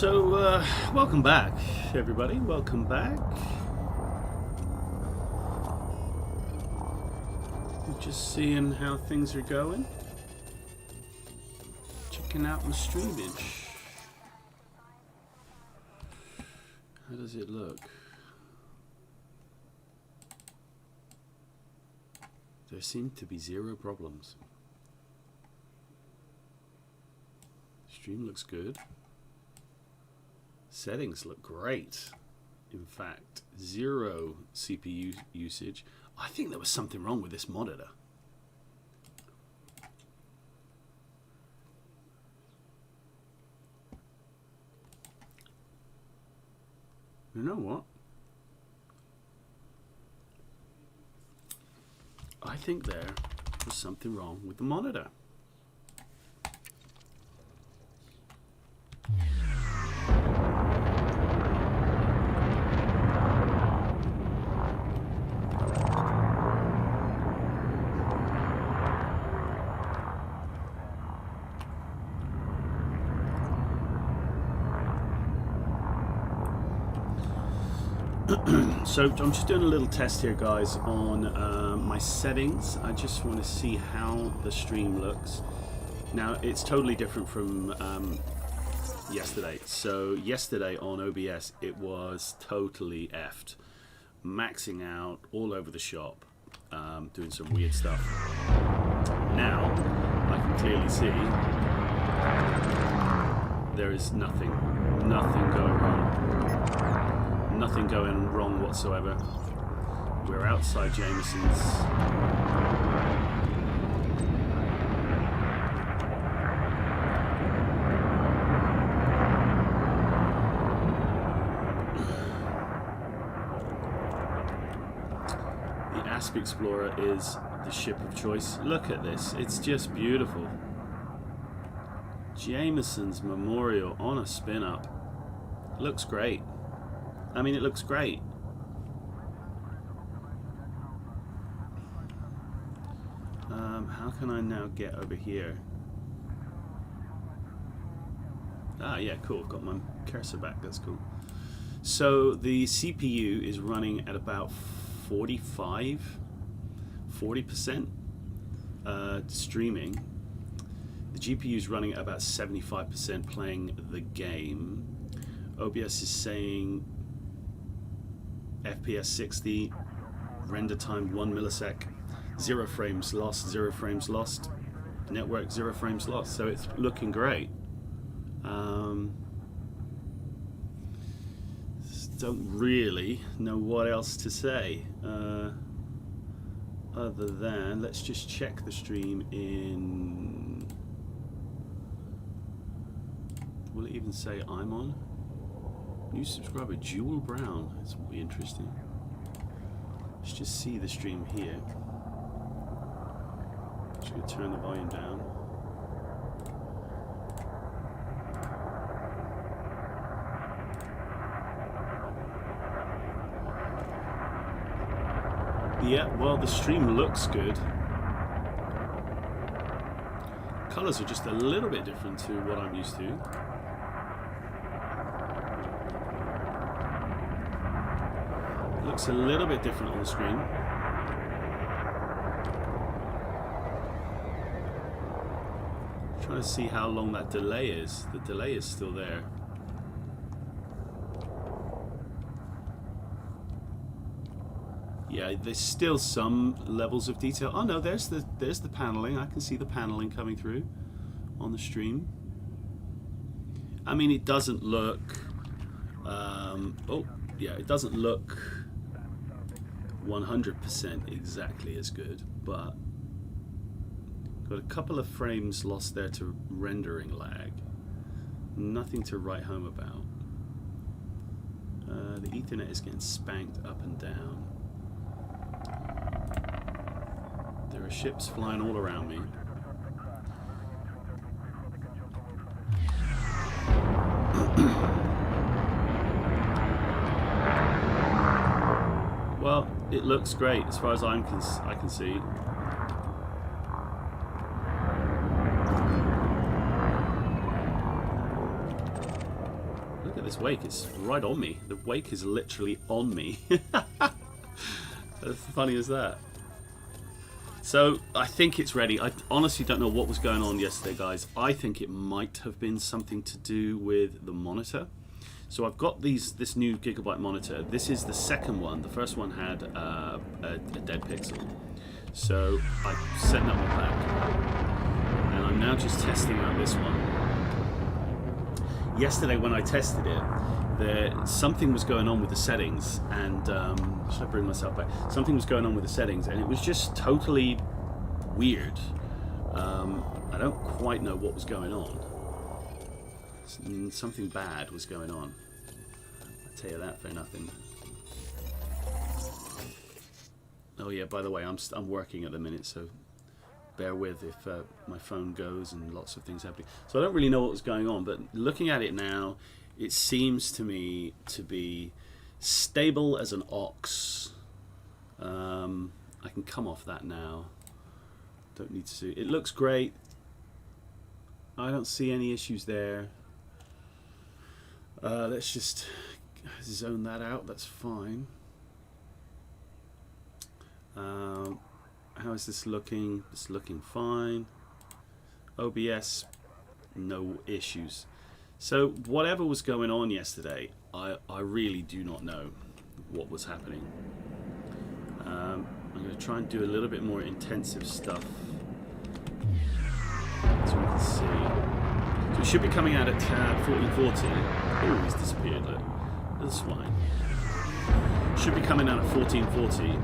So, welcome back, everybody. Welcome back. Just seeing how things are going. Checking out my streamage. How does it look? There seem to be zero problems. Stream looks good. Settings look great. In fact, 0 CPU usage. I think there was something wrong with this monitor. You know what? I think there was something wrong with the monitor. So I'm just doing a little test here, guys, on my settings. I just want to see how the stream looks. Now, it's totally different from yesterday. So yesterday on OBS, it was totally effed. Maxing out all over the shop, doing some weird stuff. Now, I can clearly see there is nothing going wrong. Nothing going wrong whatsoever. We're outside Jameson's. The Asp Explorer is the ship of choice. Look at this. It's just beautiful. Jameson's Memorial on a spin-up. Looks great. I mean, it looks great. How can I now get over here? Ah, yeah, cool. I've got my cursor back. That's cool. So the CPU is running at about 40% streaming. The GPU is running at about 75% playing the game. OBS is saying FPS 60, render time 1 millisec, 0 frames lost, 0 frames lost, network 0 frames lost. So it's looking great. Don't really know what else to say other than let's just check the stream in. Will it even say I'm on? New subscriber, Jewel Brown. That's interesting. Let's just see the stream here. Just gonna turn the volume down. Yeah, well, the stream looks good. Colors are just a little bit different to what I'm used to. Looks a little bit different on the screen. Trying to see how long that delay is. The delay is still there. Yeah, there's still some levels of detail. Oh no, there's the paneling. I can see the paneling coming through on the stream. I mean, it doesn't look Oh, yeah, it doesn't look 100% exactly as good, but got a couple of frames lost there to rendering lag. Nothing to write home about. The Ethernet is getting spanked up and down. There are ships flying all around me. Well, it looks great as far as I can see. Look at this wake, it's right on me. The wake is literally on me. As funny as that. So, I think it's ready. I honestly don't know what was going on yesterday, guys. I think it might have been something to do with the monitor. So I've got this new Gigabyte monitor. This is the second one. The first one had a dead pixel. So I sent that one back. And I'm now just testing out this one. Yesterday when I tested it, something was going on with the settings, and should I bring myself back? Something was going on with the settings, and it was just totally weird. I don't quite know what was going on. Something bad was going on. I'll tell you that for nothing. Oh yeah, by the way, I'm working at the minute, so bear with if my phone goes and lots of things happening. So I don't really know what was going on, but looking at it now, it seems to me to be stable as an ox. I can come off that now. Don't need to. It looks great. I don't see any issues there. Let's just zone that out. That's fine. How is this looking? It's looking fine. OBS, no issues. So whatever was going on yesterday, I really do not know what was happening. I'm going to try and do a little bit more intensive stuff so we can see. So it should be coming out at 1440. Oh, he's disappeared. Look, little swine. Should be coming out at 1440.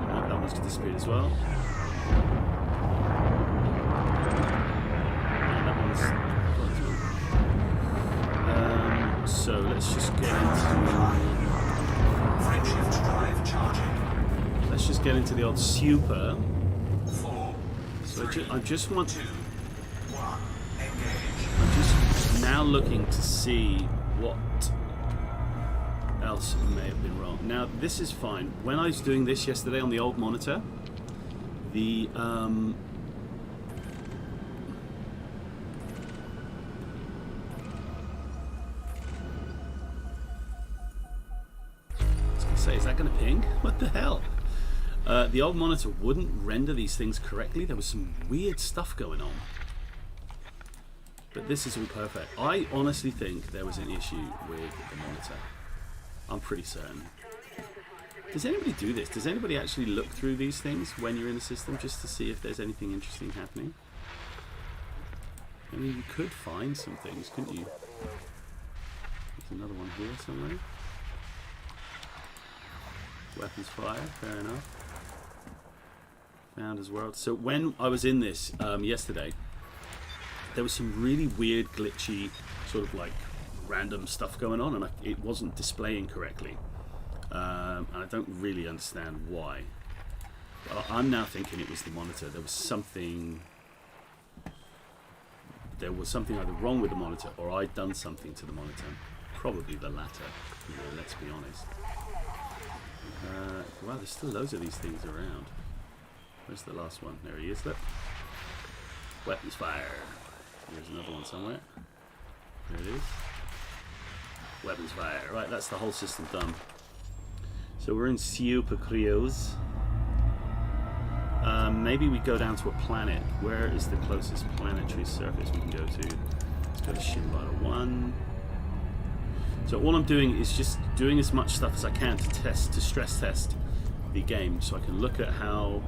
Oh, that one's disappeared as well. So let's just get into. Let's just get into the old super. So I just want. I'm just now looking to see what else may have been wrong. Now this is fine. When I was doing this yesterday on the old monitor, the is that going to ping? What the hell? The old monitor wouldn't render these things correctly. There was some weird stuff going on. But this is all perfect. I honestly think there was an issue with the monitor. I'm pretty certain. Does anybody do this? Does anybody actually look through these things when you're in the system just to see if there's anything interesting happening? I mean, you could find some things, couldn't you? There's another one here somewhere. Weapons fire, fair enough. Found as well. So when I was in this yesterday, there was some really weird, glitchy, sort of like random stuff going on, and it wasn't displaying correctly. And I don't really understand why. But I'm now thinking it was the monitor. There was something either wrong with the monitor, or I'd done something to the monitor. Probably the latter. You know, let's be honest. Wow, there's still loads of these things around. Where's the last one? There he is, look. Weapons fire. There's another one somewhere. There it is. Weapons fire. Right, that's the whole system done. So we're in Super Crios. Maybe we go down to a planet. Where is the closest planetary surface we can go to? Let's go to Shinbada 1. So all I'm doing is just doing as much stuff as I can to stress test the game, so I can look at how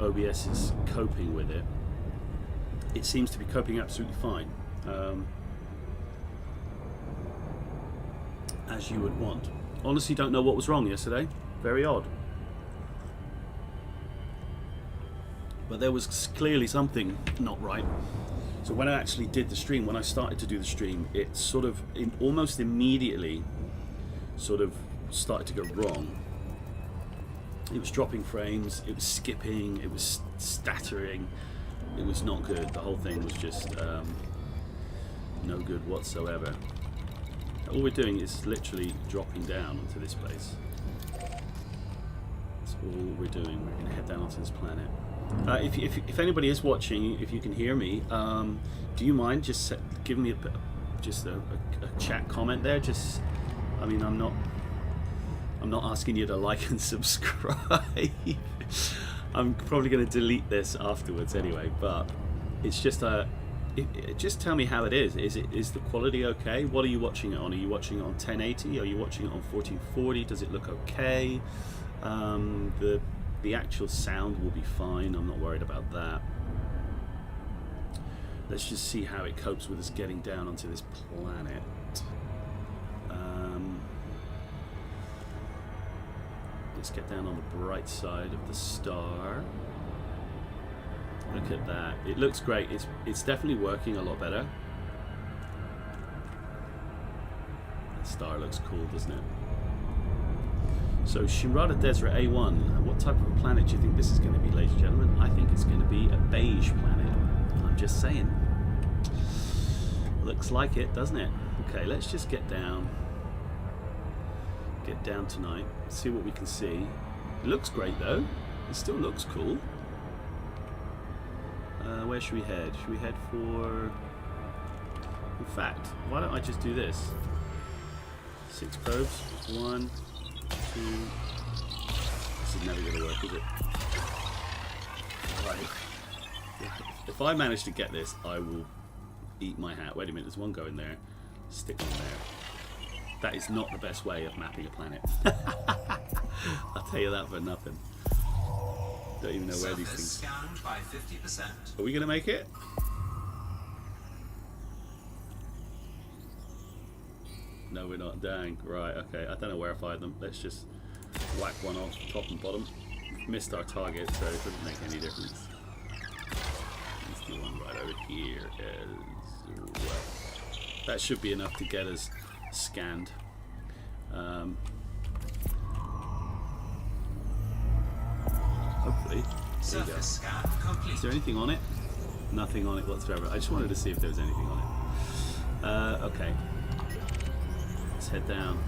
OBS is coping with it. It seems to be coping absolutely fine. as you would want. Honestly, don't know what was wrong yesterday. Very odd. But there was clearly something not right. So when I actually did the stream, when I started to do the stream, it sort of almost immediately sort of started to go wrong. It was dropping frames, it was skipping, it was stuttering. It was not good. The whole thing was just no good whatsoever. All we're doing is literally dropping down onto this place. That's all we're doing. We're going to head down onto this planet. If anybody is watching, if you can hear me, do you mind just giving me a chat comment there? Just, I mean, I'm not asking you to like and subscribe. I'm probably going to delete this afterwards anyway, but it's just just tell me how it is. Is the quality okay? What are you watching it on? Are you watching it on 1080? Are you watching it on 1440? Does it look okay? The actual sound will be fine. I'm not worried about that. Let's just see how it copes with us getting down onto this planet. Let's get down on the bright side of the star. Look at that. It looks great. It's definitely working a lot better. That star looks cool, doesn't it? So Shimrada Desra A1, what type of planet do you think this is going to be, ladies and gentlemen? I think it's going to be a beige planet. I'm just saying. Looks like it, doesn't it? Okay, let's just get down. Get down tonight. See what we can see. It looks great though. It still looks cool. Where should we head? Should we head for... In fact, why don't I just do this? 6 probes. 1, 2... This is never going to work, is it? Right. If I manage to get this, I will eat my hat. Wait a minute, there's one going there. Stick one there. That is not the best way of mapping a planet. I'll tell you that for nothing. Don't even know where these things... Scanned by 50%. Are we going to make it? No, we're not. Dang. Right, okay. I don't know where I fired them. Let's just whack one off top and bottom. Missed our target, so it doesn't make any difference. Let's do one right over here as well. That should be enough to get us scanned. Hopefully. There you go. Is there anything on it? Nothing on it whatsoever. I just wanted to see if there was anything on it. Okay. Let's head down.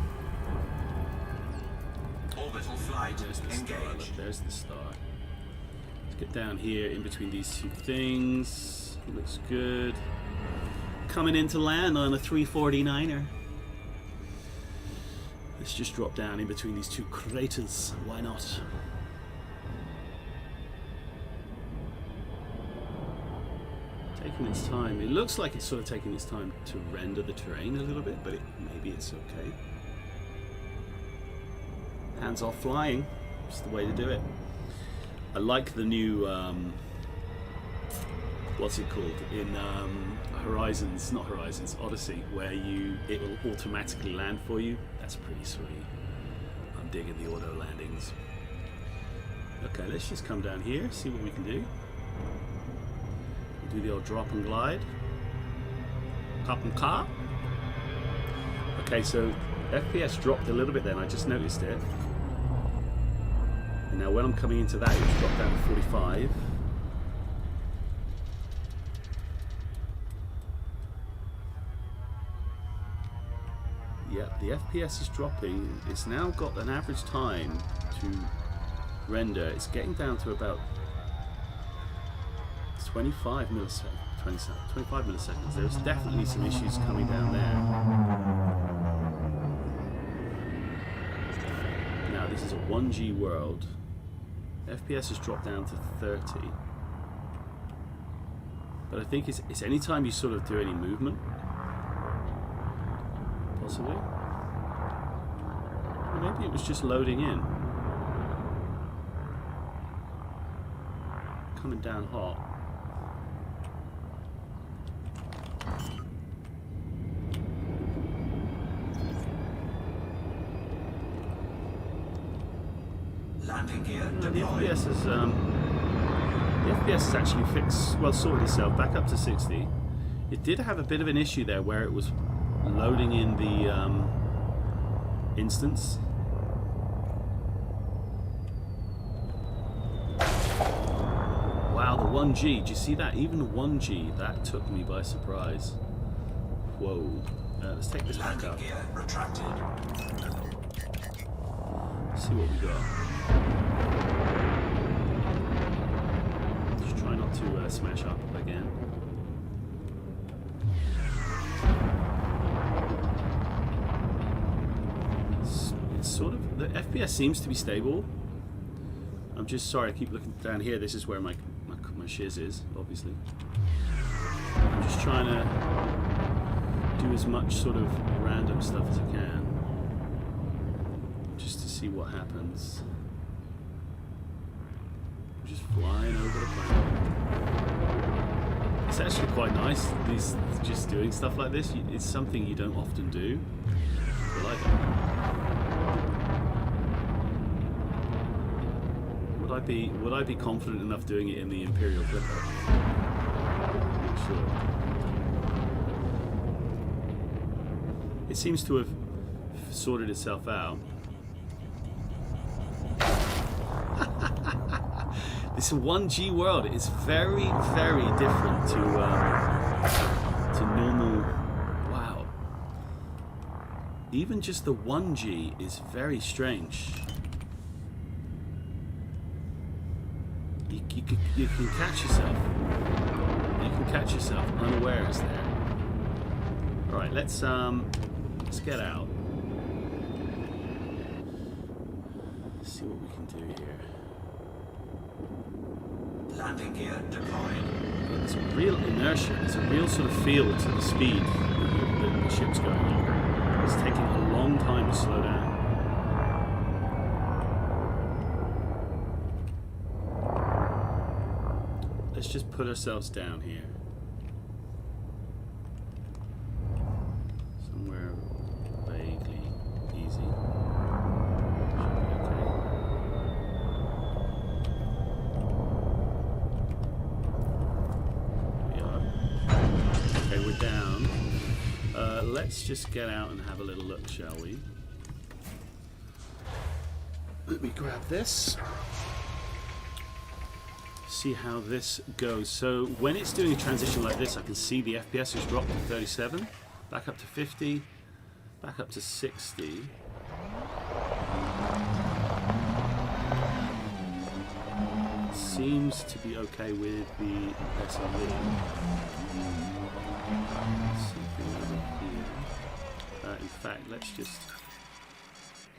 Orbital flight engaged. Look, there's the star. Let's get down here in between these two things. It looks good. Coming into land on a 349er. Let's just drop down in between these two craters. Why not? Taking its time. It looks like it's sort of taking its time to render the terrain a little bit, but maybe it's okay. Hands off flying. It's the way to do it. I like the new what's it called in Horizons, not Horizons, Odyssey, where it will automatically land for you. That's pretty sweet. I'm digging the auto landings. Okay, let's just come down here, see what we can do. Do the old drop and glide. Cup and car. Okay, so FPS dropped a little bit then, I just noticed it. And now when I'm coming into that, it's dropped down to 45. Yep, the FPS is dropping. It's now got an average time to render. It's getting down to about 25 milliseconds. 25 milliseconds. There's definitely some issues coming down there. Now this is a 1G world. FPS has dropped down to 30. But I think it's any time you sort of do any movement. Possibly. Or maybe it was just loading in. Coming down hot. gear The deployed. FPS has actually sorted itself back up to 60. It did have a bit of an issue there where it was loading in the instance. Wow, the 1G. Did you see that? Even the 1G, that took me by surprise. Whoa. Let's take this back Landing up. gear retracted. See what we got. Just try not to smash up again. It's sort of, the FPS seems to be stable. I'm just sorry, I keep looking down here. This is where my shiz is, obviously. I'm just trying to do as much sort of random stuff as I can, just to see what happens. I'm just flying over the planet. It's actually quite nice. Just doing stuff like this. It's something you don't often do. I like it. Would I be confident enough doing it in the Imperial Clipper? Not sure. It seems to have sorted itself out. This 1G world is very, very different to normal. Wow. Even just the 1G is very strange. You can catch yourself. You can catch yourself unawares there. All right, let's get out. Let's see what we can do here. Landing gear deployed. There's a real inertia. There's a real sort of feel to the speed that the ship's going on. It's taking a long time to slow down. Let's just put ourselves down here. Somewhere vaguely easy. Should be okay. We are. Okay, we're down. Let's just get out and have a little look, shall we? Let me grab this. See how this goes. So when it's doing a transition like this, I can see the FPS has dropped to 37, back up to 50, back up to 60. Seems to be okay with the SLV. Something over here. In fact, let's just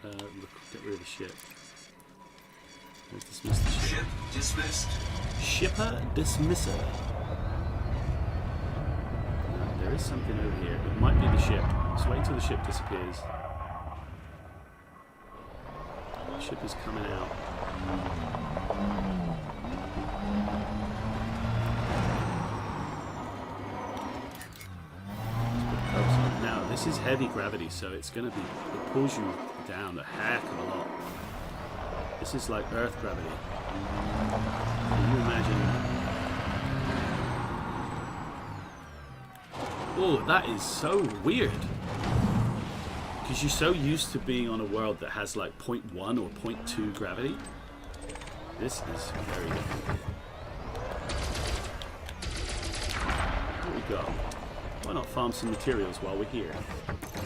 get rid of the ship. Dismiss the ship. Ship dismissed. Shipper dismisser. There is something over here. It might be the ship. Let's wait until the ship disappears. The ship is coming out. Now, this is heavy gravity, so it's going to be, it pulls you down a heck of a lot. This is like Earth gravity. Can you imagine? Oh, that is so weird. Because you're so used to being on a world that has like 0.1 or 0.2 gravity. This is very different. What we got? Why not farm some materials while we're here?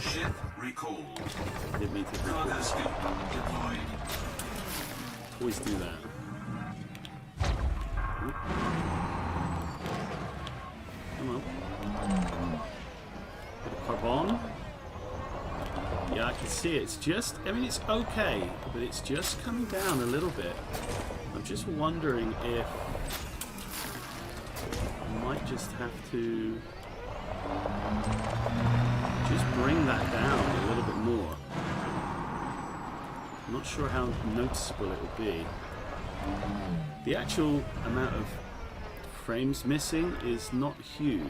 Ship recalled. Didn't mean to recall. Cargo scoop deployed. Always do that. Oop. Come on. Bit of carbon. Yeah, I can see it. It's just, I mean, it's okay, but it's just coming down a little bit. I'm just wondering if I might just have to just bring that down a little bit more. I'm not sure how noticeable it will be. The actual amount of frames missing is not huge.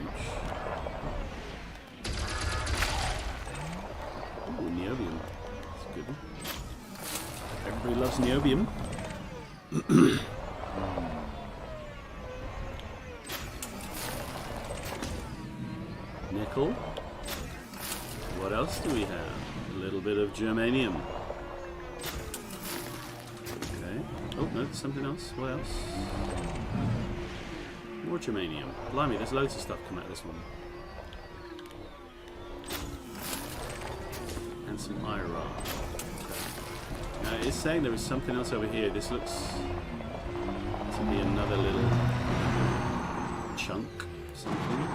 Ooh, niobium. That's good. Everybody loves niobium. Nickel. What else do we have? A little bit of germanium. Okay. Oh, no, something else. What else? More germanium. Blimey, there's loads of stuff coming out of this one. And some iron. Now, it's saying there is something else over here. This looks to be another little chunk. Something.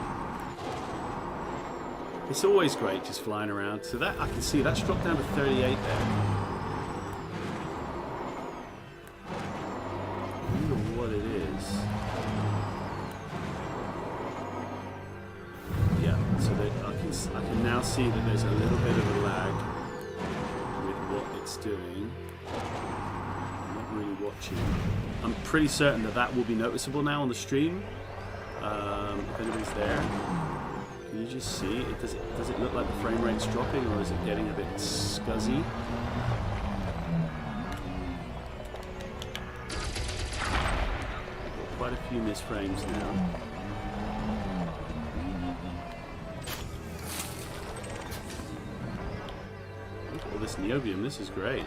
It's always great just flying around. So that I can see that's dropped down to 38 there. I wonder what it is. Yeah, so I can now see that there's a little bit of a lag with what it's doing. I'm not really watching. I'm pretty certain that that will be noticeable now on the stream. If anybody's there. Can you just see? Does it look like the frame rate's dropping, or is it getting a bit scuzzy? Quite a few missed frames now. Look at all this niobium. This is great.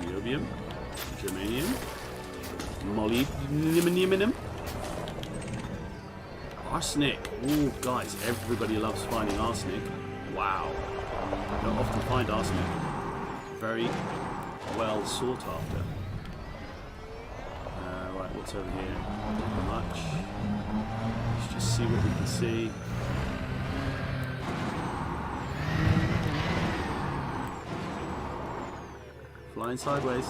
Niobium, germanium. Molybdenum, arsenic. Oh, guys, everybody loves finding arsenic. Wow, you don't often find arsenic. Very well sought after. Right, what's over here? Not much. Let's just see what we can see. Flying sideways.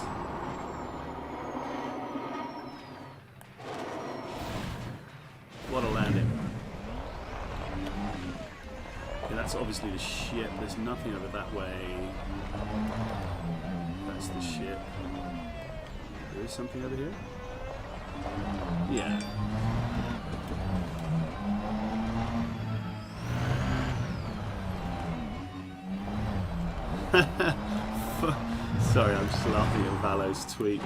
What a landing. Okay, that's obviously the ship. There's nothing over that way. That's the ship. There is something over here? Yeah. Sorry, I'm just laughing at Valo's tweet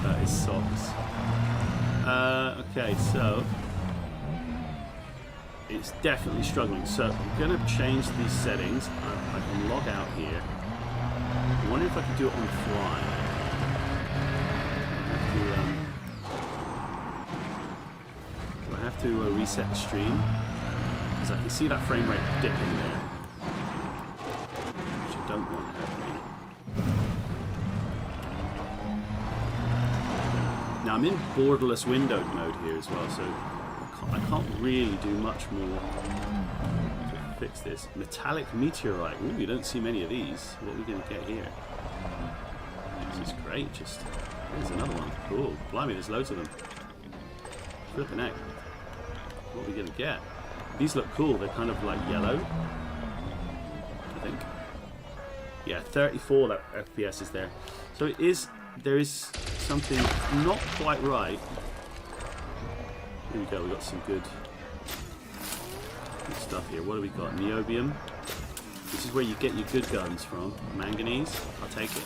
about his socks. Okay, so it's definitely struggling. So I'm going to change these settings. I can log out here. I wonder if I can do it on the fly. Do I have to reset the stream? Because I can see that frame rate dipping there, which I don't want happening. Now I'm in borderless windowed mode here as well, so I can't really do much more to fix this. Metallic meteorite. Ooh, you don't see many of these. What are we going to get here? This is great. Just here's another one. Cool. Blimey, there's loads of them. Flipping heck. What are we going to get? These look cool. They're kind of like yellow, I think. Yeah, 34 that FPS is there. So it is. There is something not quite right. Here we go, we got some good stuff here. What do we got? Niobium. This is where you get your good guns from. Manganese. I'll take it.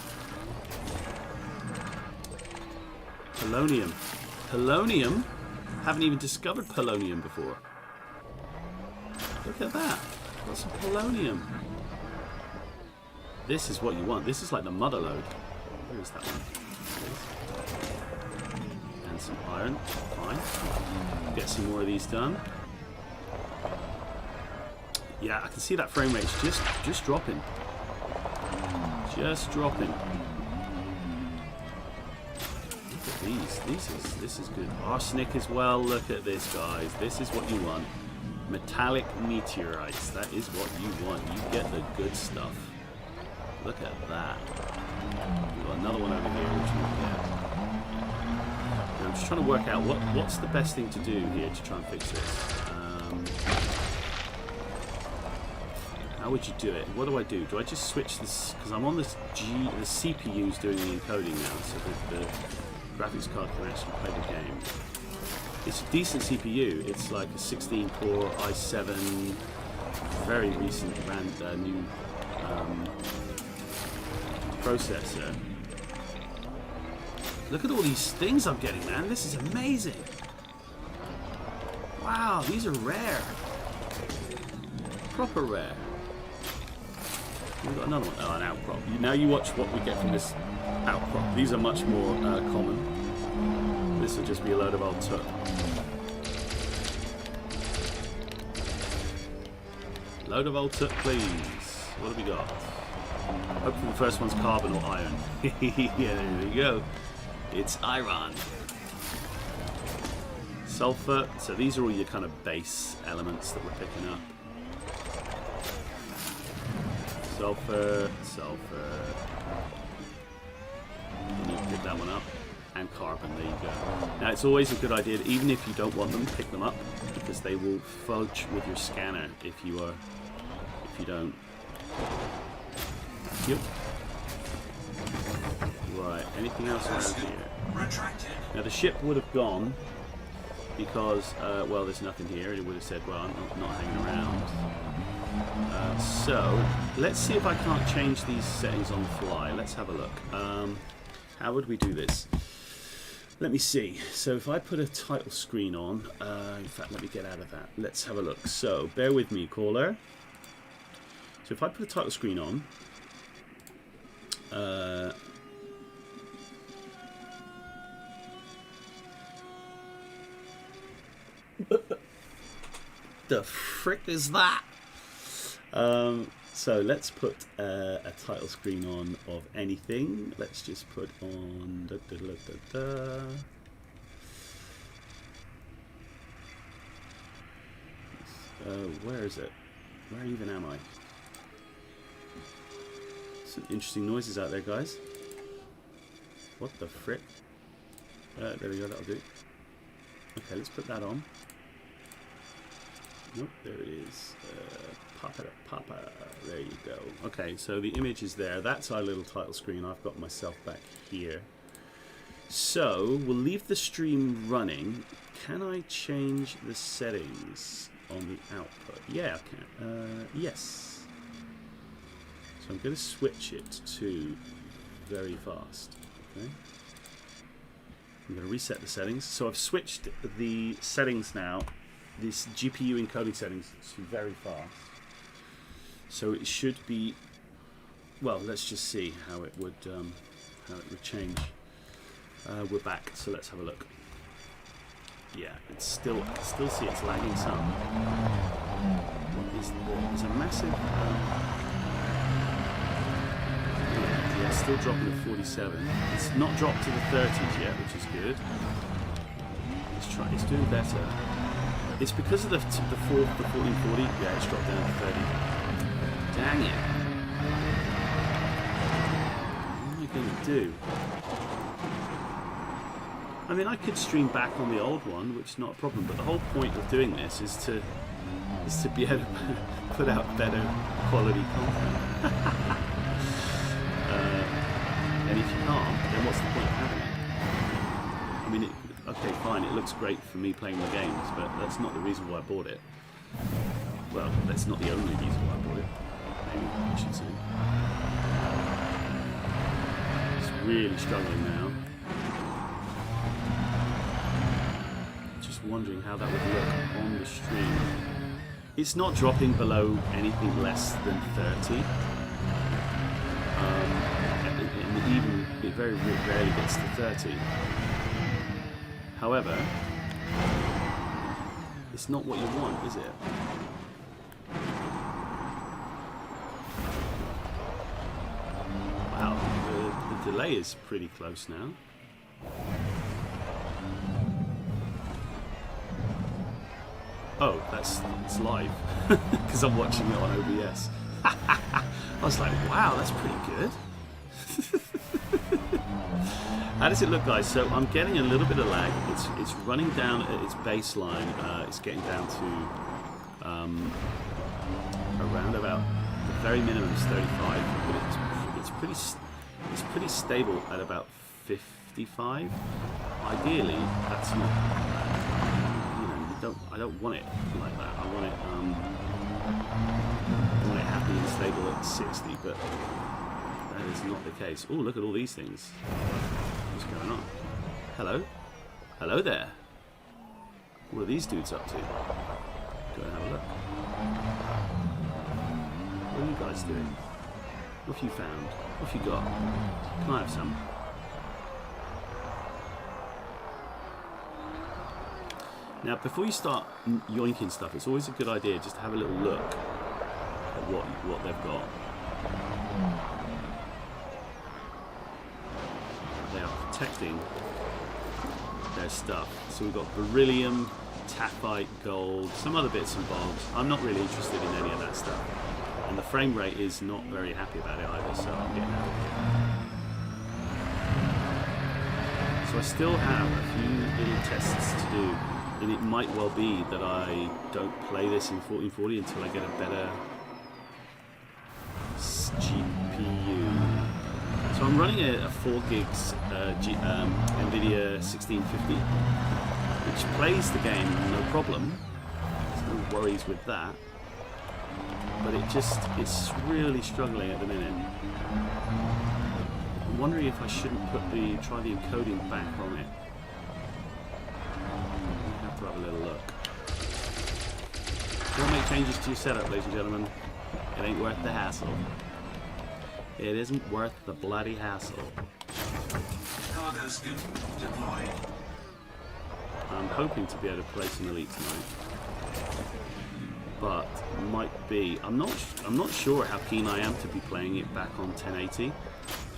Polonium. Polonium? Haven't even discovered polonium before. Look at that. Got some polonium. This is what you want. This is like the mother lode. Where is that one? And some iron. Fine. Get some more of these done. Yeah, I can see that frame rate's just dropping. Just dropping. Look at these. This is good. Arsenic as well. Look at this, guys. This is what you want. Metallic meteorites. That is what you want. You get the good stuff. Look at that. We've got another one over here which we'll get. And I'm just trying to work out what's the best thing to do here to try and fix this. How would you do it? What do I do? Do I just switch this? Because I'm on this the CPU's doing the encoding now, so the graphics card can actually play the game. It's a decent CPU. It's like a 16-core i7 very recent new processor. Look at all these things I'm getting, man. This is amazing. Wow, these are rare. Proper rare. We've got another one. Oh, an outcrop. Now you watch what we get from this outcrop. These are much more common. This will just be a load of old tuck. Load of old tuck, please. What have we got? Hopefully the first one's carbon or iron. Yeah, there you go. It's iron. Sulfur. So these are all your kind of base elements that we're picking up. Sulfur, sulfur. You need to pick that one up. And carbon, there you go. Now it's always a good idea, even if you don't want them, pick them up, because they will fudge with your scanner if you don't. Yep. Right, anything else around here? Now the ship would have gone because, well, there's nothing here. It would have said, well, I'm not hanging around. So, let's see if I can't change these settings on the fly. Let's have a look. How would we do this? Let me see. So if I put a title screen on, in fact, let me get out of that. Let's have a look. So, bear with me, caller. So if I put a title screen on, the frick is that? So let's put a title screen on of anything. Let's just put on where is it? Where even am I? Some interesting noises out there, guys. What the frick? There we go, that'll do. Okay, let's put that on. Nope, there it is. Pop it up, pop it up. There you go. Okay, so the image is there. That's our little title screen. I've got myself back here. So, we'll leave the stream running. Can I change the settings on the output? Yeah, I can. Yes. So I'm going to switch it to very fast. Okay. I'm going to reset the settings. So I've switched the settings now. This GPU encoding settings to very fast. So it should be, well, let's just see how it would change. We're back, so let's have a look. Yeah, it's still, I still see it's lagging some. There's a massive, yeah, it's still dropping to 47. It's not dropped to the 30s yet, which is good. Let's try, it's doing better. It's because of the 1440, yeah, it's dropped down to 30. Dang it. What am I going to do? I mean, I could stream back on the old one, which is not a problem, but the whole point of doing this is to be able to put out better quality content. And if you can't, then what's the point of having it? I mean, okay, fine, it looks great for me playing the games, but that's not the reason why I bought it. Well, that's not the only reason why I bought it. Maybe I should say. It's really struggling now. Just wondering how that would look on the stream. It's not dropping below anything less than 30. And even it very rarely gets to 30. However, it's not what you want, is it? Wow, the delay is pretty close now. Oh, it's live, because I'm watching it on OBS. I was like, wow, that's pretty good. How does it look, guys? So I'm getting a little bit of lag. It's running down at its baseline. It's getting down to around about the very minimum is 35, but it's pretty stable at about 55. Ideally, that's not. I don't want it like that. I want it I want it happy and stable at 60, but that is not the case. Oh, look at all these things. What's going on? Hello? Hello there. What are these dudes up to? Go and have a look. What are you guys doing? What have you found? What have you got? Can I have some? Now, before you start yoinking stuff, it's always a good idea just to have a little look at what they've got. They are protecting their stuff. So we've got beryllium, taphite, gold, some other bits and bobs. I'm not really interested in any of that stuff. And the frame rate is not very happy about it either, so I'm getting out of here. So I still have a few little tests to do. And it might well be that I don't play this in 1440 until I get a better GPU. So I'm running a 4 gigs NVIDIA 1650, which plays the game no problem. There's no worries with that. But it's really struggling at the minute. I'm wondering if I shouldn't try the encoding back on it. Have a little look. Don't make changes to your setup, ladies and gentlemen. It ain't worth the hassle. It isn't worth the bloody hassle. Cargo scoop deployed. I'm hoping to be able to play some Elite tonight, but might be. I'm not sure how keen I am to be playing it back on 1080.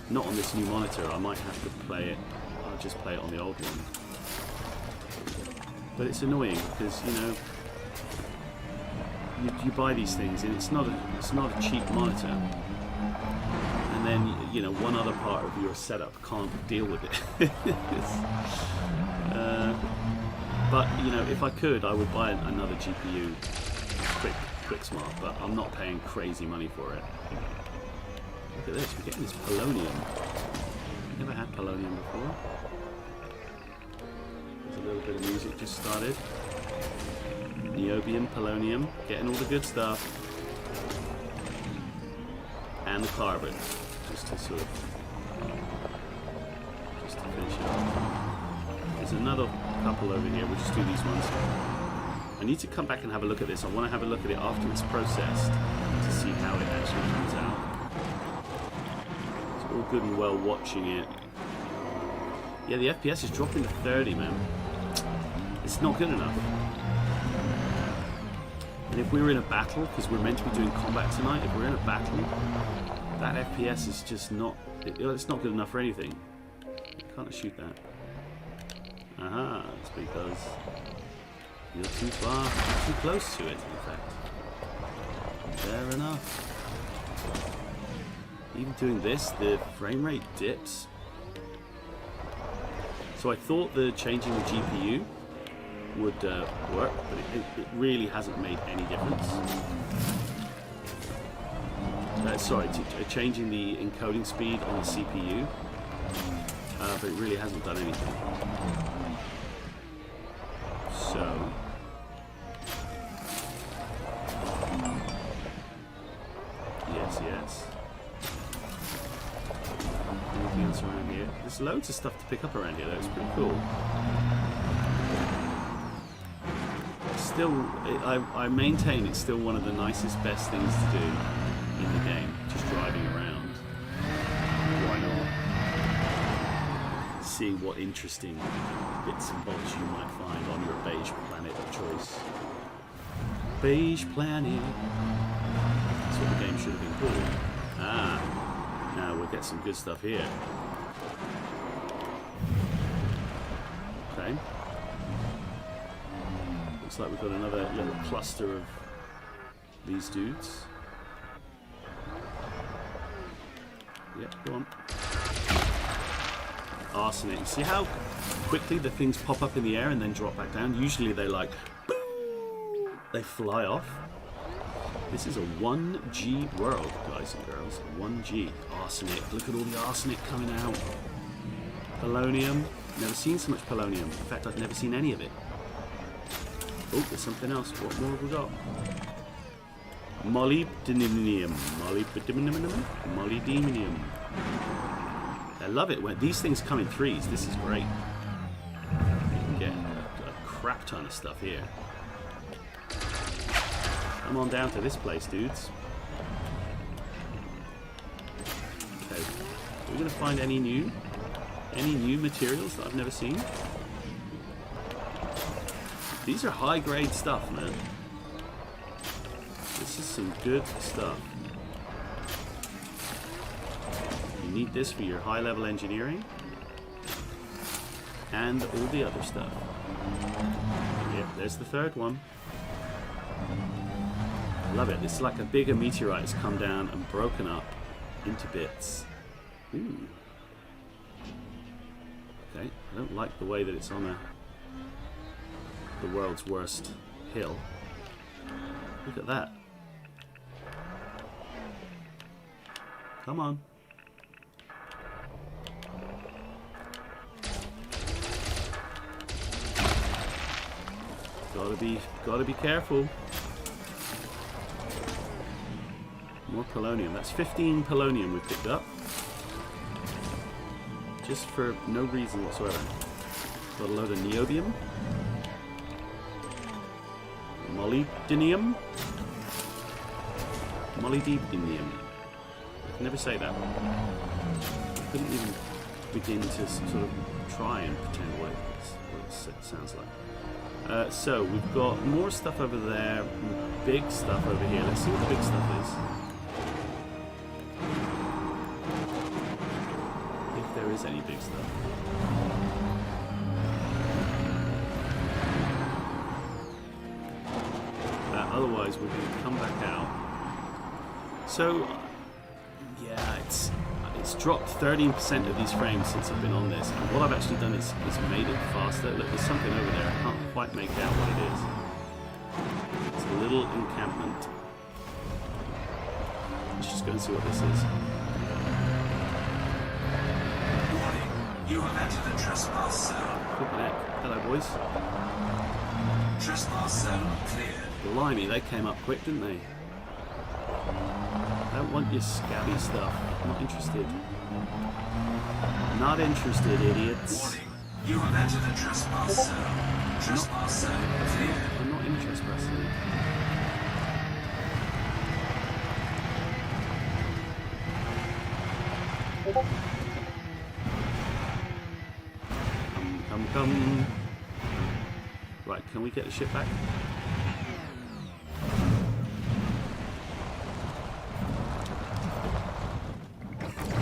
Not on this new monitor. I might have to play it. I'll just play it on the old one. But it's annoying because you buy these things and it's not a cheap monitor, and then one other part of your setup can't deal with it. But if I could, I would buy another GPU, quick smart. But I'm not paying crazy money for it. Look at this, we're getting this polonium. Never had polonium before. A little bit of music just started. Niobium, polonium, getting all the good stuff. And the carbon, just to finish it off. There's another couple over here. We'll just do these ones. I need to come back and have a look at this. I want to have a look at it after it's processed to see how it actually comes out. It's all good and well watching it. Yeah, the FPS is dropping to 30, man. It's not good enough. And if we were in a battle, because we're meant to be doing combat tonight, if we're in a battle, that FPS is just not... It's not good enough for anything. Can't shoot that. Aha, it's because you're too far, too close to it, in fact. Fair enough. Even doing this, the frame rate dips. So I thought the changing the GPU would work, but it really hasn't made any difference. Sorry, changing the encoding speed on the CPU, but it really hasn't done anything. So, yes. Anything else around here? There's loads of stuff to pick up around here though, it's pretty cool. Still, I maintain it's still one of the nicest, best things to do in the game, just driving around. Why not? See what interesting bits and bobs you might find on your beige planet of choice. Beige planet. That's what the game should have been called. Ah, now we'll get some good stuff here. Okay. Looks like we've got another little cluster of these dudes. Yep, go on. Arsenic. You see how quickly the things pop up in the air and then drop back down? Usually they like, boom, they fly off. This is a 1G world, guys and girls. 1G. Arsenic. Look at all the arsenic coming out. Polonium. Never seen so much polonium. In fact, I've never seen any of it. Oh, there's something else. What more have we got? Molybdenum. Molybdenum. I love it when these things come in threes. This is great. You can get a crap ton of stuff here. Come on down to this place, dudes. Okay. Are we going to find any new materials that I've never seen? These are high-grade stuff, man. This is some good stuff. You need this for your high-level engineering and all the other stuff. Yep, there's the third one. Love it. It's like a bigger meteorite has come down and broken up into bits. Ooh. Okay, I don't like the way that it's on the world's worst hill. Look at that. Come on. Gotta be careful. More polonium. That's 15 polonium we've picked up. Just for no reason whatsoever. Got a load of niobium. Molybdenum. Molybdenum. I can never say that. I couldn't even begin to sort of try and pretend what it sounds like. So we've got more stuff over there, big stuff over here. Let's see what the big stuff is. If there is any big stuff. Otherwise we're going to come back out. So yeah, it's dropped 13% of these frames since I've been on this, and what I've actually done is made it faster. Look, there's something over there. I can't quite make out what it is. It's a little encampment. Let's just go and see what this is. Warning, you have entered the trespass zone. Flippin' heck. Hello, boys. Trespass zone cleared. Blimey, they came up quick, didn't they? I don't want your scabby stuff. I'm not interested. Not interested, idiots. Warning, you have entered the trespass zone. Trespass zone cleared. I'm not interested. Come. Right, can we get the ship back?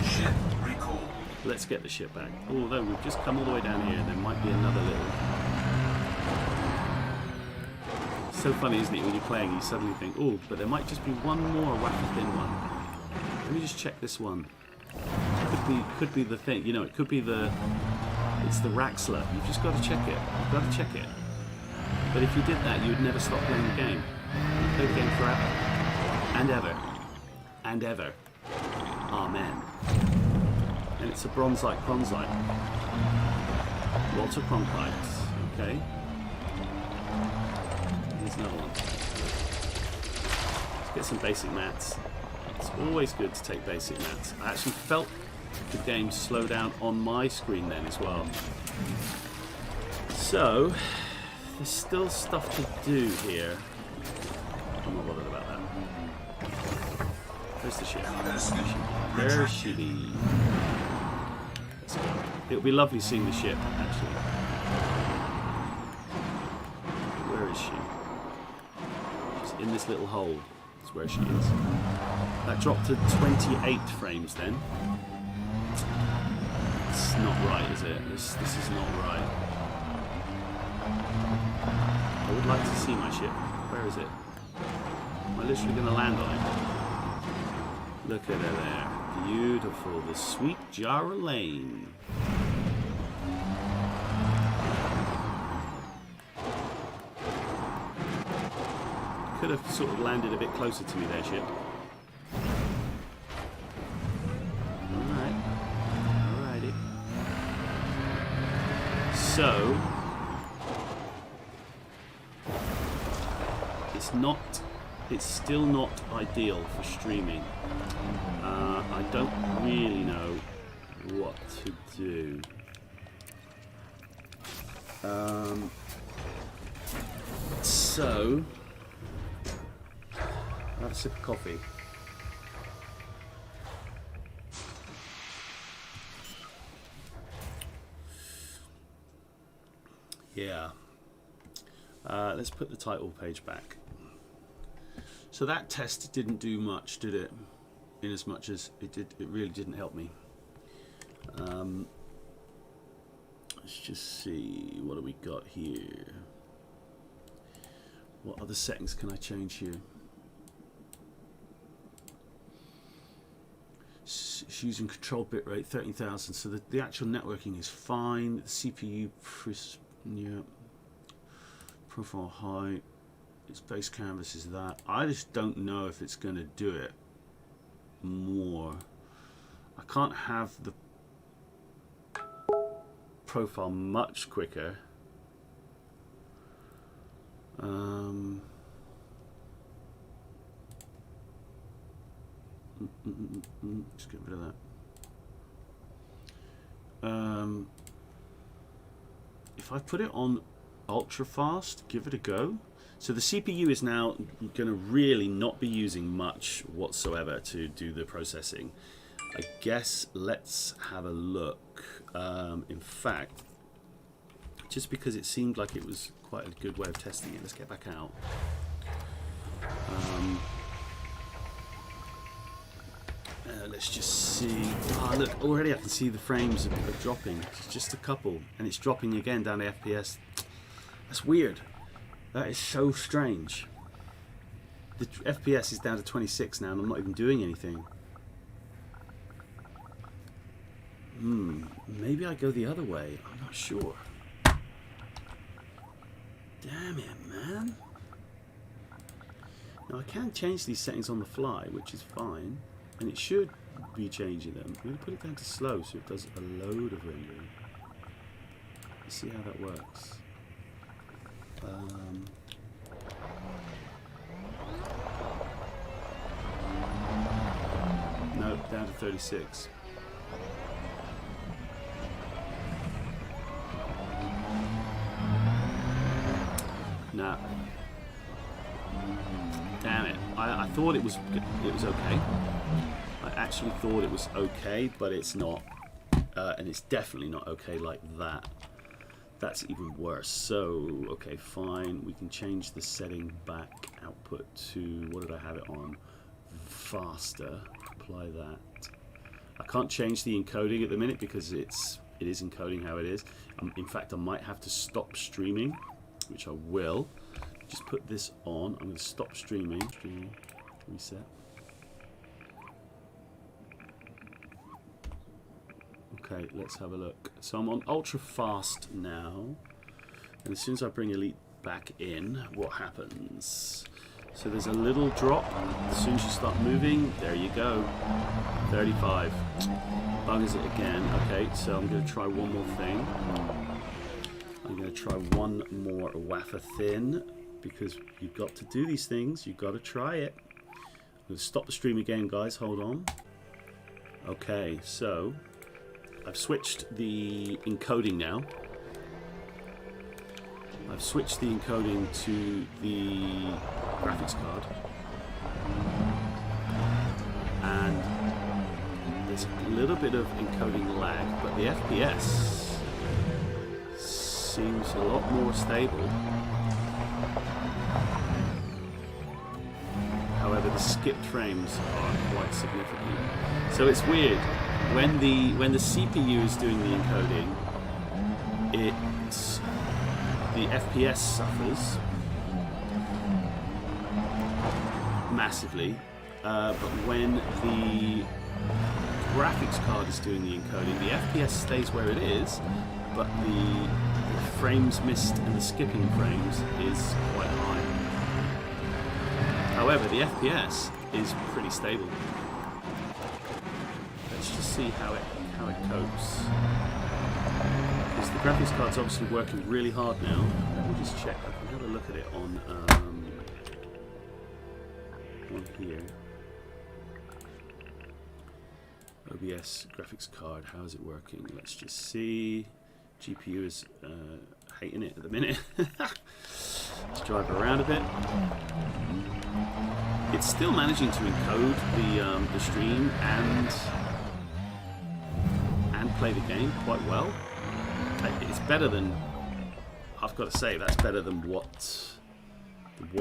Ship recall. Let's get the ship back. Although we've just come all the way down here, there might be another little... It's so funny, isn't it, when you're playing, you suddenly think, oh, but there might just be one more wacky thin one. Let me just check this one. Could be the thing, you know, it could be the... It's the Raxler. You've just got to check it. You've got to check it. But if you did that, you would never stop playing the game. You'd play the game forever. And ever. And ever. Amen. And it's a bronzite. Lots of chronchites. Okay. Here's another one. Let's get some basic mats. It's always good to take basic mats. I actually felt the game slow down on my screen then as well. So, there's still stuff to do here. I'm not bothered about that. Where's the ship? Where is she? Let's go. It would be lovely seeing the ship, actually. Where is she? She's in this little hole. That's where she is. That dropped to 28 frames then. It's not right, is it? This is not right. I would like to see my ship. Where is it? Am I literally going to land on it? Look at her there. Beautiful. The sweet Jara Lane. Could have sort of landed a bit closer to me there, ship. Alrighty. So, it's not it's still not ideal for streaming. I don't really know what to do. So, I'll have a sip of coffee. Yeah. Let's put the title page back. So that test didn't do much, did it? In as much as it did, it really didn't help me. Let's just see, what do we got here? What other settings can I change here? It's using control bitrate 13,000, so the actual networking is fine. The CPU, yeah, profile height, its base canvas is that. I just don't know if it's going to do it more. I can't have the profile much quicker. Just get rid of that. If I put it on ultra fast, give it a go. So the CPU is now going to really not be using much whatsoever to do the processing. I guess let's have a look. In fact, just because it seemed like it was quite a good way of testing it, let's get back out. Let's just see. Ah, look, already I can see the frames are dropping. It's just a couple, and it's dropping again down to FPS. That's weird. That is so strange. The FPS is down to 26 now, and I'm not even doing anything. Maybe I go the other way. I'm not sure. Damn it, man. Now I can change these settings on the fly, which is fine, and it should be changing them. I'm going to put it down to slow so it does a load of rendering. Let's see how that works. No, down to 36. Nah. Damn it. I thought it was okay. I actually thought it was okay, but it's not. And it's definitely not okay like that. That's even worse. So, okay, fine. We can change the setting back output to, what did I have it on? Faster. Apply that. I can't change the encoding at the minute because it is encoding how it is. In fact, I might have to stop streaming, which I will. Just put this on. I'm going to stop streaming. Reset. Okay, let's have a look. So I'm on ultra fast now, and as soon as I bring Elite back in, what happens? So there's a little drop. As soon as you start moving, there you go. 35. Buggers it again. Okay, so I'm going to try one more thing. I'm going to try one more wafer thin, because you've got to do these things. You've got to try it. I'm going to stop the stream again, guys. Hold on. Okay, so I've switched the encoding now. I've switched the encoding to the graphics card. And there's a little bit of encoding lag, but the FPS seems a lot more stable. However, the skipped frames are quite significant. So it's weird. When the CPU is doing the encoding, the FPS suffers massively, but when the graphics card is doing the encoding, the FPS stays where it is, but the frames missed and the skipping frames is quite high. However, the FPS is pretty stable. Let's just see how it copes. Because the graphics card's obviously working really hard now. Let me just check. I can have a look at it on one here. OBS graphics card, how is it working? Let's just see. GPU is hating it at the minute. Let's drive around a bit. It's still managing to encode the stream and play the game quite well. It's better than, I've got to say, that's better than what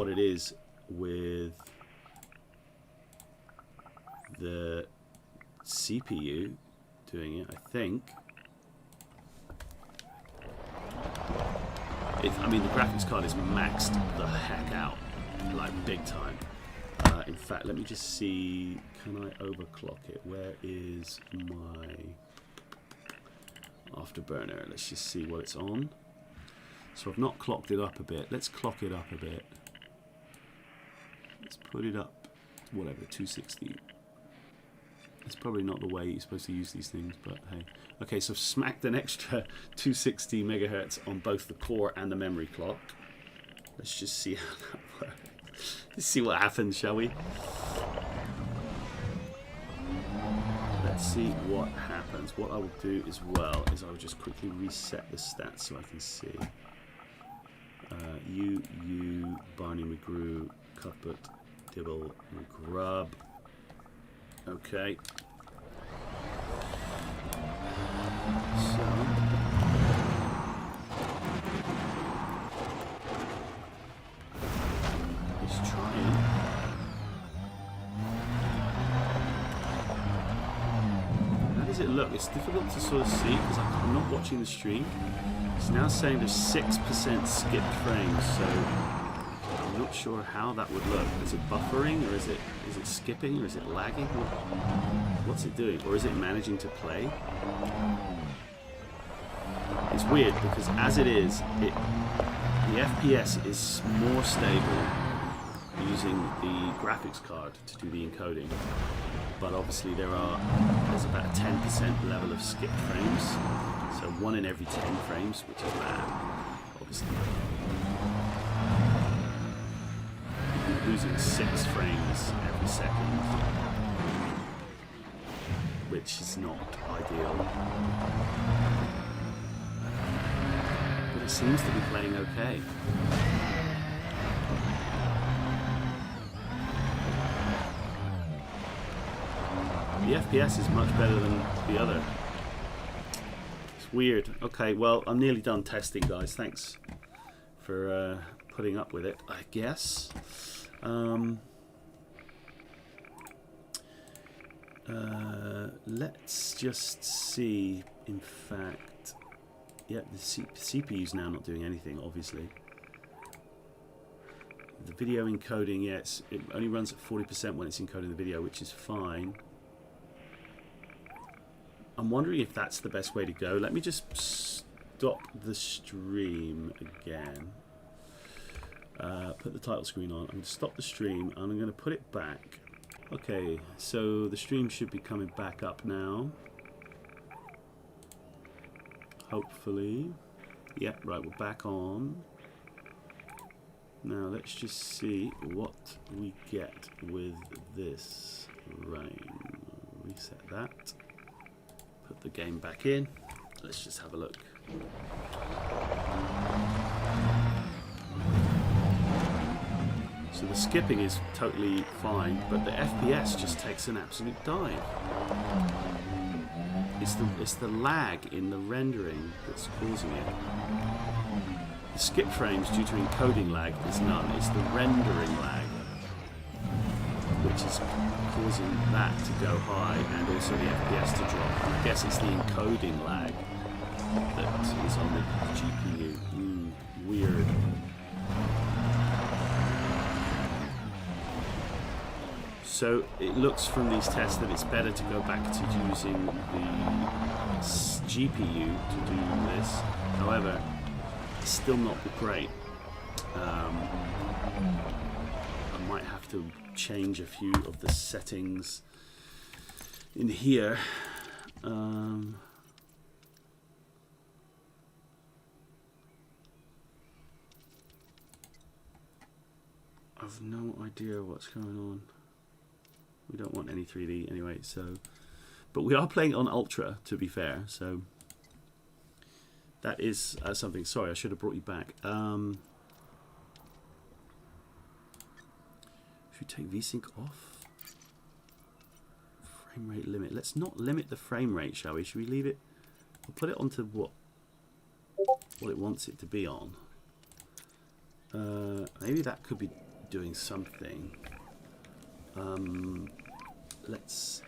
it is with the CPU doing it, I think. I mean, the graphics card is maxed the heck out, like big time. In fact, let me just see, can I overclock it? Where is my afterburner? Let's just see what it's on. So I've not clocked it up a bit. Let's clock it up a bit. Let's put it up, whatever, 260. It's probably not the way you're supposed to use these things, but hey. Okay, so I've smacked an extra 260 megahertz on both the core and the memory clock. Let's just see how that works. Let's see what happens, shall we? Let's see what happens. What I will do as well is I will just quickly reset the stats so I can see. Barney McGrew, Cuthbert, Dibble, McGrub. Okay. So let's try it. How does it look? It's difficult to sort of see because I'm not watching the stream. It's now saying there's 6% skipped frames, so I'm not sure how that would look. Is it buffering, or is it skipping, or is it lagging? What's it doing? Or is it managing to play? It's weird because as it is, the FPS is more stable using the graphics card to do the encoding. But obviously there's about a 10% level of skipped frames. So 1 in every 10 frames, which is bad, obviously. Losing 6 frames every second, which is not ideal. But it seems to be playing okay. The FPS is much better than the other. It's weird. Okay, well, I'm nearly done testing, guys. Thanks for putting up with it, I guess. Let's just see. In fact, yeah, the CPU's now not doing anything, obviously. The video encoding, yes, it only runs at 40% when it's encoding the video, which is fine. I'm wondering if that's the best way to go. Let me just stop the stream again. Put the title screen on. I'm going to stop the stream and I'm going to put it back. Okay, so the stream should be coming back up now. Hopefully. Yep, right, we're back on. Now let's just see what we get with this rain. Reset that. Put the game back in. Let's just have a look. So the skipping is totally fine, but the FPS just takes an absolute dive. It's the lag in the rendering that's causing it. The skip frames due to encoding lag is none. It's the rendering lag which is causing that to go high and also the FPS to drop. And I guess it's the encoding lag that is on the GPU. Weird. So it looks from these tests that it's better to go back to using the GPU to do this. However, it's still not great. I might have to change a few of the settings in here. I've no idea what's going on. We don't want any 3D anyway, so... But we are playing on Ultra, to be fair, so... That is something... Sorry, I should have brought you back. If you take VSync off... Frame rate limit. Let's not limit the frame rate, shall we? Should we leave it... We'll put it onto what it wants it to be on. Maybe that could be doing something. Let's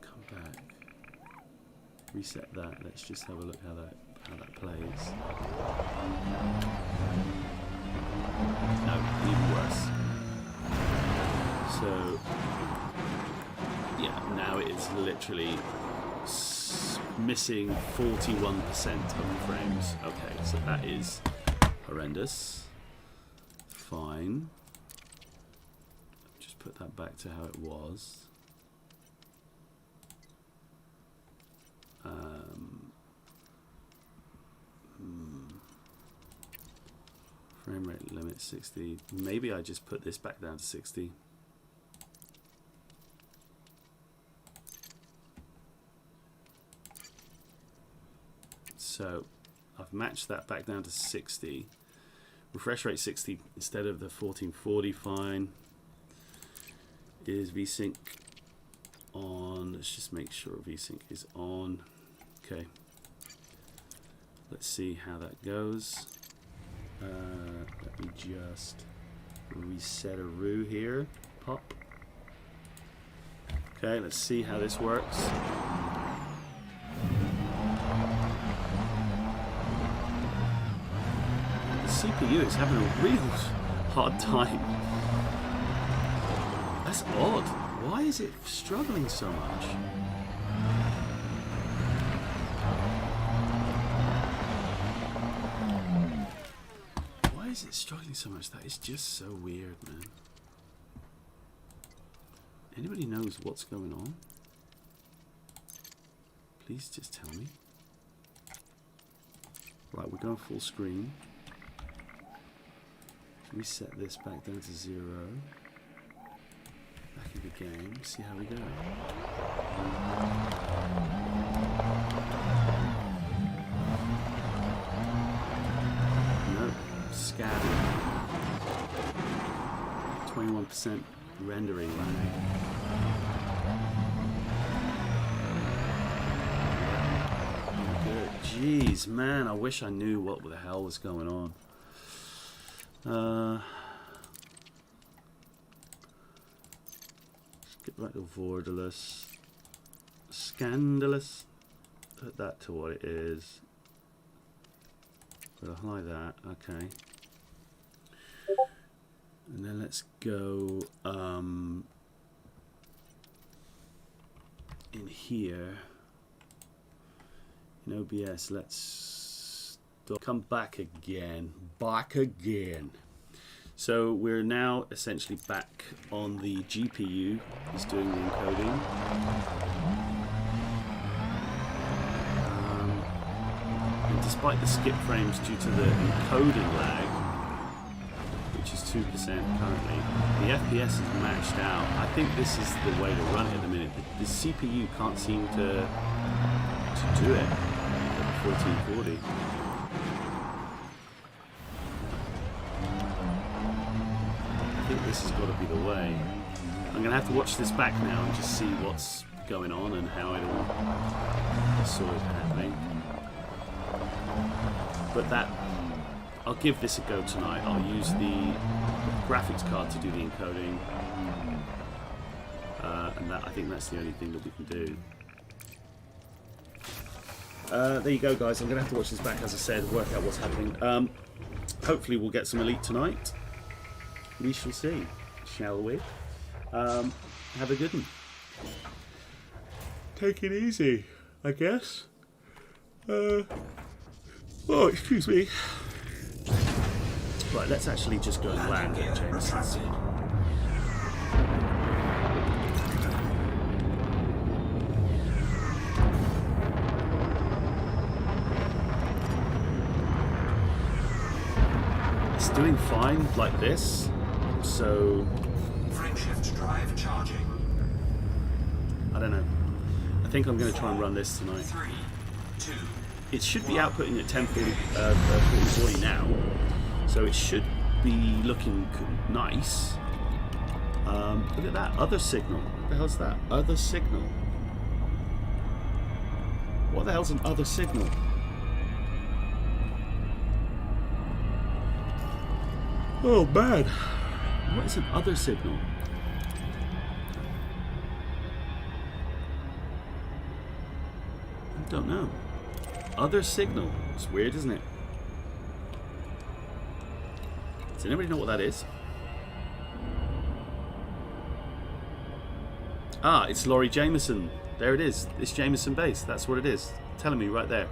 come back, reset that. Let's just have a look how that plays. No, even worse. So yeah, now it's literally missing 41% of the frames. Okay, so that is horrendous. Fine. Just put that back to how it was. Frame rate limit 60. Maybe I just put this back down to 60. So I've matched that back down to 60. Refresh rate 60 instead of the 1440. Fine. Is VSync on? Let's just make sure VSync is on. Okay. Let's see how that goes. Let me just reset a roux here. Pop. Okay, let's see how this works. The CPU is having a real hard time. That's odd. Why is it struggling so much? Why is it struggling so much? That is just so weird, man. Anybody knows what's going on? Please just tell me. Right, we're going full screen. Reset this back down to 0. Back in the game, see how we go. Nope, scattered. 21% rendering lag. Good. Jeez, man, I wish I knew what the hell was going on. Get back to borderless. Scandalous. Put that to what it is. We'll highlight that. Okay. And then let's go in here. In OBS, let's come back again. So we're now essentially back on the GPU. It's doing the encoding. And despite the skip frames due to the encoding lag, which is 2% currently, the FPS is maxed out. I think this is the way to run it at the minute. The CPU can't seem to do it at 1440. This has got to be the way. I'm going to have to watch this back now and just see what's going on and how it all sort of happening. But that, I'll give this a go tonight. I'll use the graphics card to do the encoding, and that, I think that's the only thing that we can do. There you go, guys. I'm going to have to watch this back, as I said, work out what's happening. Hopefully we'll get some Elite tonight. We shall see, shall we? Have a good one. Take it easy, I guess. Oh, excuse me. Right, let's actually just go and land at Jameson's. It's doing fine like this. So Frame shift drive drive charging. I don't know. I think I'm going to try and run this tonight. 3, 2. It should be outputting at 40 now, so it should be looking nice. Look at that other signal. What the hell's that? Other signal. What the hell's an other signal? Oh, bad. What is an other signal? I don't know. Other signal. It's weird, isn't it? Does anybody know what that is? Ah, it's Laurie Jameson. There it is. It's Jameson base. That's what it is. Telling me right there.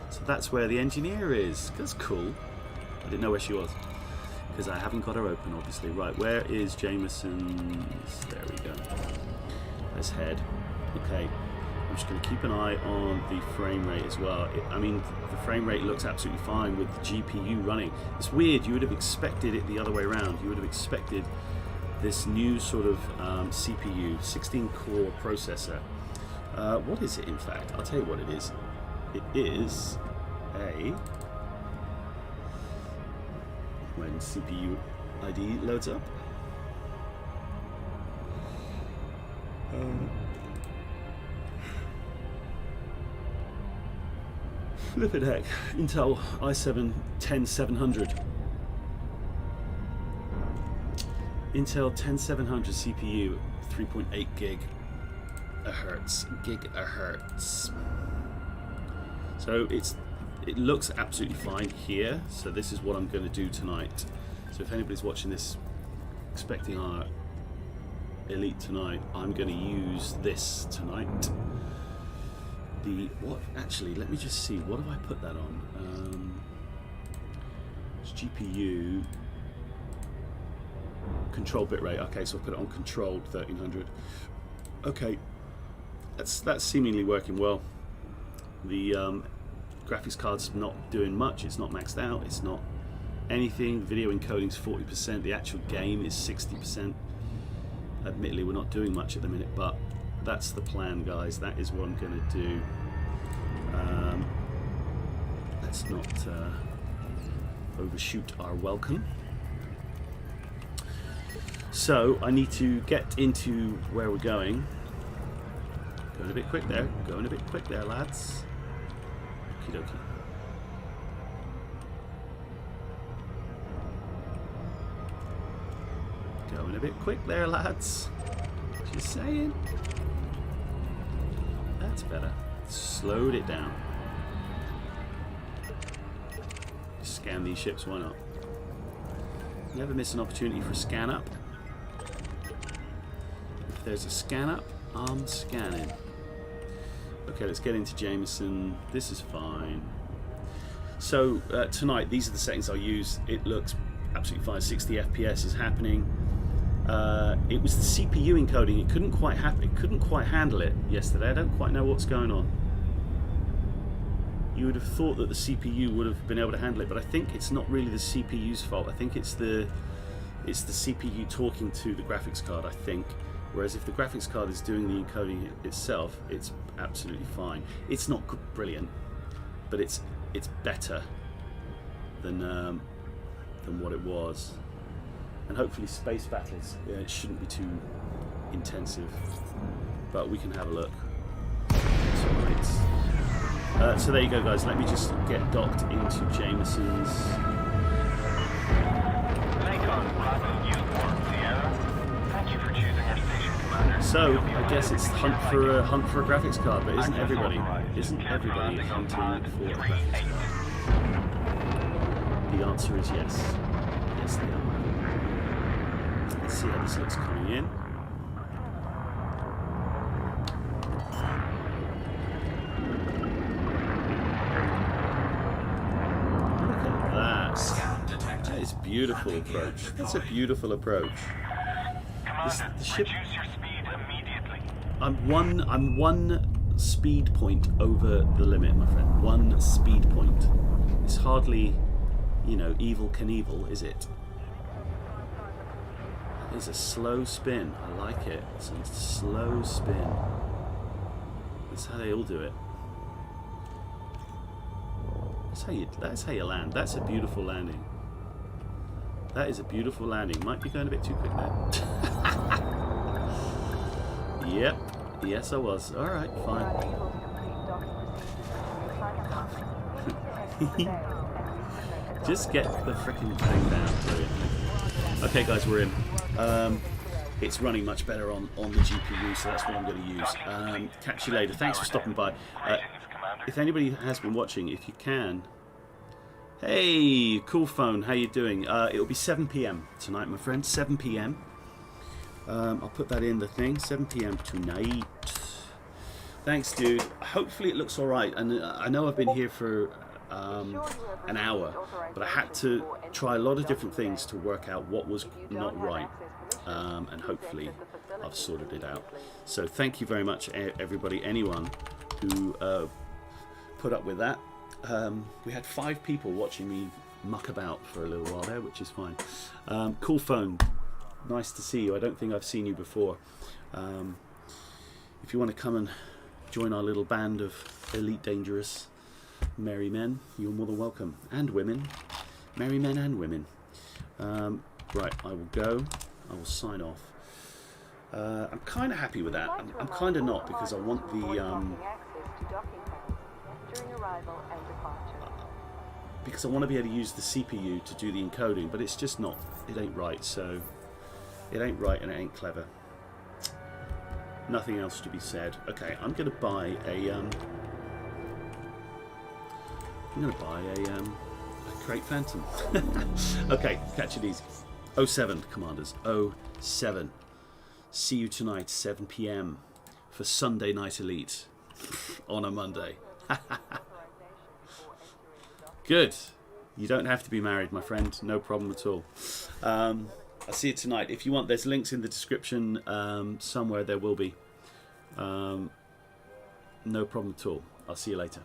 So that's where the engineer is. That's cool. I didn't know where she was because I haven't got her open, obviously. Right, where is Jameson's? There we go. Let's head. Okay. I'm just going to keep an eye on the frame rate as well. I mean, the frame rate looks absolutely fine with the GPU running. It's weird. You would have expected it the other way around. You would have expected this new sort of CPU, 16-core processor. What is it, in fact? I'll tell you what it is. It is a... when CPU ID loads up. Flippin' heck. Intel i7-10700. Intel 10700 CPU, 3.8 gigahertz. So it looks absolutely fine here. So this is what I'm going to do tonight. So if anybody's watching this expecting our Elite tonight, I'm going to use this tonight. Actually, let me just see, what have I put that on? It's GPU control bitrate. Okay, so I'll put it on controlled 1300. Okay, that's seemingly working well. The graphics card's not doing much. It's not maxed out. It's not anything. Video encoding's 40%. The actual game is 60%. Admittedly, we're not doing much at the minute, but that's the plan, guys. That is what I'm going to do. Let's not overshoot our welcome. So I need to get into where we're going. Going a bit quick there. Going a bit quick there, lads. Okie dokie. Going a bit quick there, lads. Just saying. That's better. Slowed it down. Scan these ships, why not? Never miss an opportunity for a scan up. If there's a scan up, I'm scanning. Okay, let's get into Jameson. This is fine. So tonight, these are the settings I'll use. It looks absolutely fine. 60 FPS is happening. It was the CPU encoding. It couldn't quite happen. It couldn't quite handle it yesterday. I don't quite know what's going on. You would have thought that the CPU would have been able to handle it, but I think it's not really the CPU's fault. I think it's the CPU talking to the graphics card, I think. Whereas if the graphics card is doing the encoding itself, it's absolutely fine. It's not brilliant, but it's better than what it was. And hopefully space battles, it shouldn't be too intensive, but we can have a look. So there you go, guys. Let me just get docked into Jameson's. So I guess it's hunt for a graphics card, but isn't everybody hunting for a graphics card? The answer is yes. Yes, they are. Let's see how this looks coming in. That is a beautiful approach. That's a beautiful approach. The ship. I'm one speed point over the limit, my friend. One speed point. It's hardly, you know, Evel Knievel, is it? is a slow spin. I like it. It's a slow spin. That's how they all do it. That's how you land. That's a beautiful landing. That is a beautiful landing. Might be going a bit too quick there. Yep. Yes, I was. All right, fine. Just get the freaking thing down. Brilliant. Okay, guys, we're in. It's running much better on the GPU, so that's what I'm going to use. Catch you later. Thanks for stopping by. If anybody has been watching, if you can, hey, cool phone, how you doing? It'll be 7 p.m. tonight, my friend. 7 p.m. I'll put that in the thing. 7 p.m. tonight. Thanks, dude. Hopefully it looks all right. And I know I've been here for an hour, but I had to try a lot of different things to work out what was not right. And hopefully I've sorted it out. So thank you very much, everybody, anyone who put up with that. We had 5 people watching me muck about for a little while there, which is fine. Cool phone, nice to see you. I don't think I've seen you before. If you want to come and join our little band of elite dangerous merry men, you're more than welcome. And women, merry men and women. Right, I will go. I will sign off. I'm kind of happy with that. I'm kind of not, because I want because I want to be able to use the CPU to do the encoding, but it's just not. It ain't right. So it ain't right and it ain't clever. Nothing else to be said. Okay, I'm going to buy a. I'm going to buy a Crate Phantom. Okay, catch it easy. 07, Commanders. 07. See you tonight, 7 p.m. for Sunday Night Elite on a Monday. Good. You don't have to be married, my friend. No problem at all. I'll see you tonight. If you want, there's links in the description somewhere. There will be. No problem at all. I'll see you later.